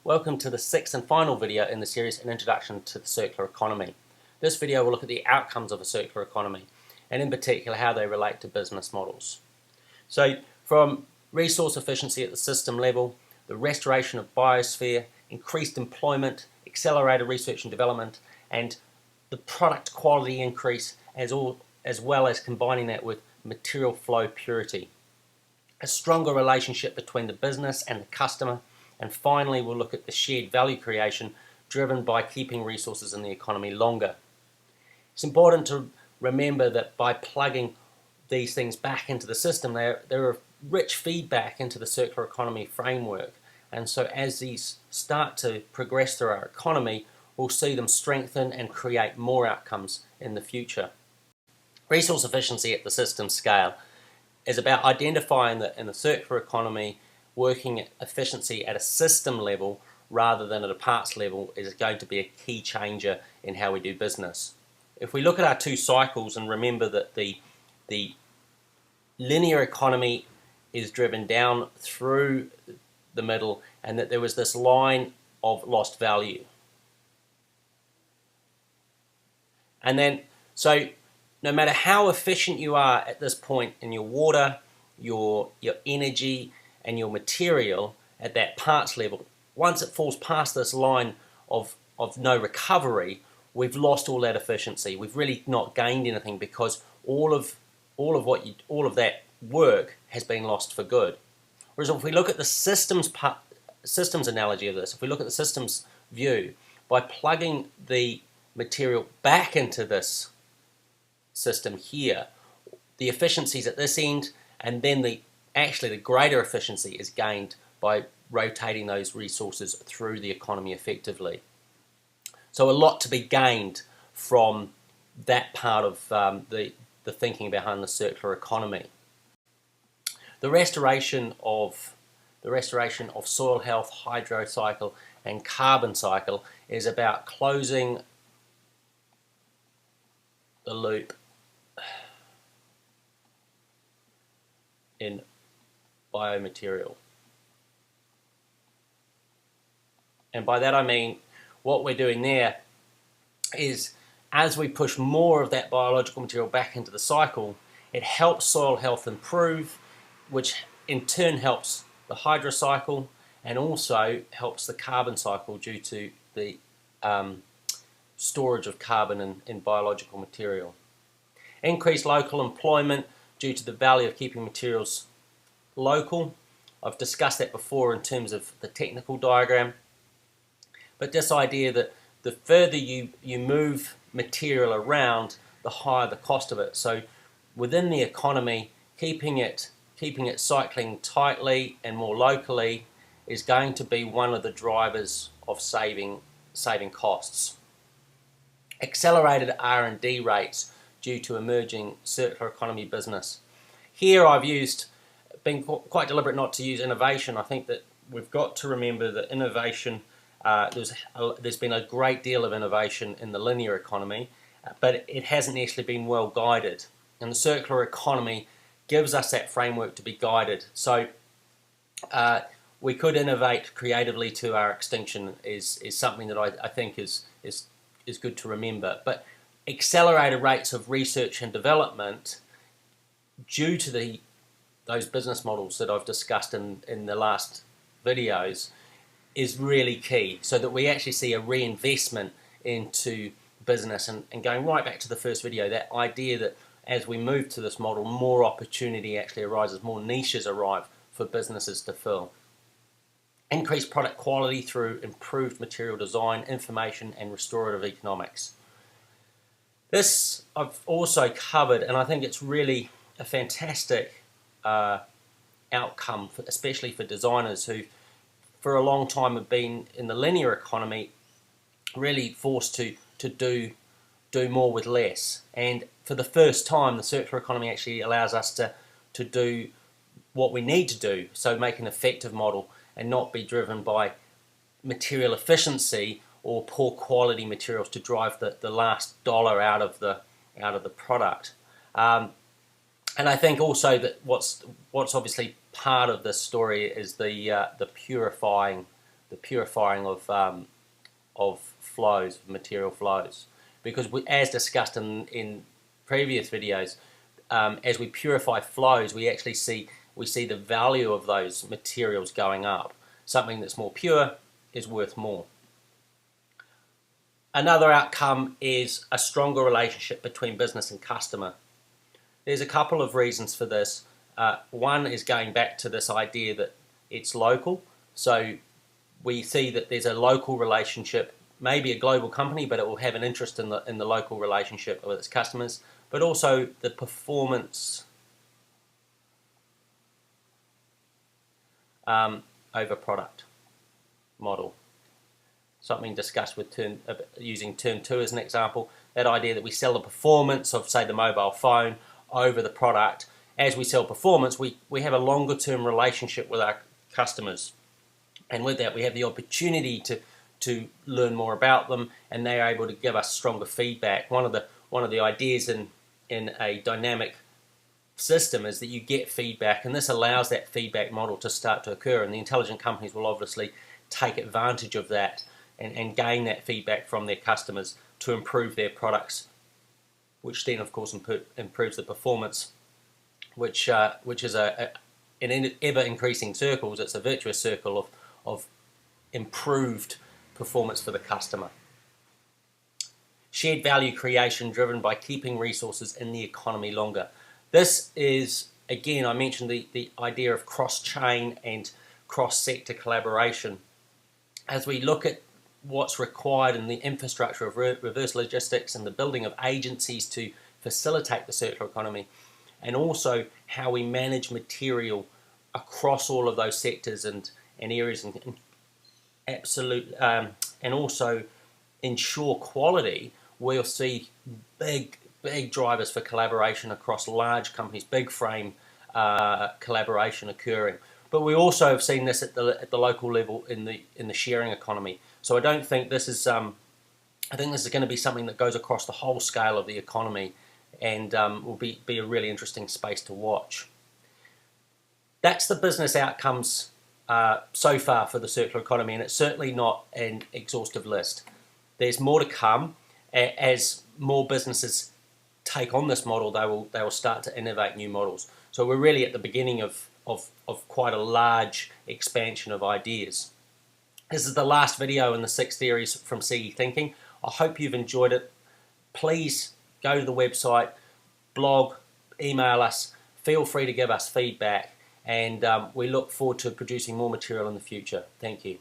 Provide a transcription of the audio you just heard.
Welcome to the sixth and final video in the series, An Introduction to the Circular Economy. This video will look at the outcomes of a circular economy, and in particular how they relate to business models. So from resource efficiency at the system level, the restoration of biosphere, increased employment, accelerated research and development, and the product quality increase, as well as combining that with material flow purity. A stronger relationship between the business and the customer, and finally we'll look at the shared value creation driven by keeping resources in the economy longer. It's important to remember that by plugging these things back into the system, there are rich feedback into the circular economy framework, and so as these start to progress through our economy, we'll see them strengthen and create more outcomes in the future. Resource efficiency at the system scale is about identifying that in the circular economy, working at efficiency at a system level rather than at a parts level is going to be a key changer in how we do business. If we look at our two cycles and remember that the linear economy is driven down through the middle and that there was this line of lost value. And then, so no matter how efficient you are at this point in your water, your energy, and your material at that parts level, once it falls past this line of no recovery, we've lost all that efficiency. We've really not gained anything because all of that work has been lost for good. Whereas if we look at the systems analogy of this, if we look at the systems view, by plugging the material back into this system here, the efficiencies at this end, and then the greater efficiency is gained by rotating those resources through the economy effectively. So a lot to be gained from that part of the thinking behind the circular economy. The restoration of soil health, hydro cycle, and carbon cycle is about closing the loop in biomaterial. And by that I mean what we're doing there is as we push more of that biological material back into the cycle, it helps soil health improve, which in turn helps the hydro cycle and also helps the carbon cycle due to the storage of carbon in biological material. Increased local employment due to the value of keeping materials local. I've discussed that before in terms of the technical diagram. But this idea that the further you move material around, the higher the cost of it. So within the economy, keeping it cycling tightly and more locally is going to be one of the drivers of saving costs. Accelerated R&D rates due to emerging circular economy business. Here I've been quite deliberate not to use innovation. I think that we've got to remember that innovation, there's been a great deal of innovation in the linear economy, but it hasn't necessarily been well guided. And the circular economy gives us that framework to be guided. So we could innovate creatively to our extinction is something that I think is good to remember. But accelerated rates of research and development due to those business models that I've discussed in the last videos is really key, so that we actually see a reinvestment into business and going right back to the first video, that idea that as we move to this model, more opportunity actually arises, more niches arrive for businesses to fill. Increased product quality through improved material design, information, and restorative economics. This I've also covered, and I think it's really a fantastic outcome, especially for designers who for a long time have been in the linear economy really forced to do more with less. And for the first time, the circular economy actually allows us to do what we need to do, so make an effective model and not be driven by material efficiency or poor quality materials to drive the last dollar out of the product. And I think also that what's obviously part of this story is the purifying purifying of flows, material flows, because as discussed in previous videos, as we purify flows, we actually see the value of those materials going up. Something that's more pure is worth more. Another outcome is a stronger relationship between business and customer. There's a couple of reasons for this. One is going back to this idea that it's local. So we see that there's a local relationship, maybe a global company, but it will have an interest in the local relationship with its customers, but also the performance over product model. Something discussed with using Turn 2 as an example, that idea that we sell the performance of, say, the mobile phone over the product. As we sell performance, we have a longer term relationship with our customers, and with that we have the opportunity to learn more about them, and they are able to give us stronger feedback. One of the ideas in a dynamic system is that you get feedback, and this allows that feedback model to start to occur, and the intelligent companies will obviously take advantage of that and gain that feedback from their customers to improve their products, which then of course improves the performance, which is in ever increasing circles. It's a virtuous circle of improved performance for the customer. Shared value creation driven by keeping resources in the economy longer. This is, again, I mentioned the idea of cross-chain and cross-sector collaboration. As we look at what's required in the infrastructure of reverse logistics and the building of agencies to facilitate the circular economy, and also how we manage material across all of those sectors and areas, and also ensure quality, we'll see big drivers for collaboration across large companies, big frame collaboration occurring. But we also have seen this at the local level in the sharing economy. So I don't think this is I think this is going to be something that goes across the whole scale of the economy, and will be a really interesting space to watch. That's the business outcomes so far for the circular economy, and it's certainly not an exhaustive list. There's more to come. As more businesses take on this model, they will start to innovate new models. So we're really at the beginning of quite a large expansion of ideas. This is the last video in the 6 theories from CE Thinking. I hope you've enjoyed it. Please go to the website, blog, email us. Feel free to give us feedback, and we look forward to producing more material in the future. Thank you.